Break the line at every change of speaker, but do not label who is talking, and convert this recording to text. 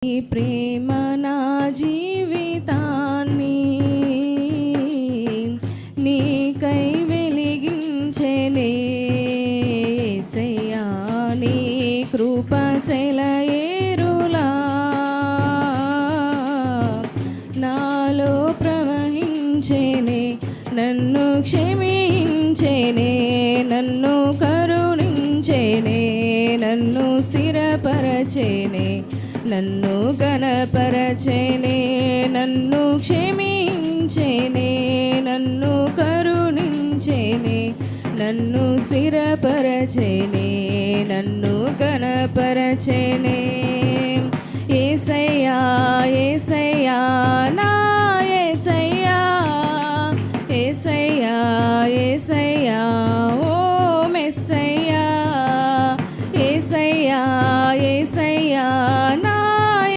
ఈ ప్రేమ నా జీవితాన్ని నీకై వెలిగించెనే యేసయ్యా, నీ కృప సెలయేరులా నాలో ప్రవహించెనే, నన్ను క్షమించెనే, నన్ను కరుణించెనే, నన్ను స్థిరపరచెనే, నన్ను గణపరచెనే, నన్ను క్షమించెనే, నన్ను కరుణించెనే, నన్ను స్థిరపరచెనే, నన్ను గణపరచెనే.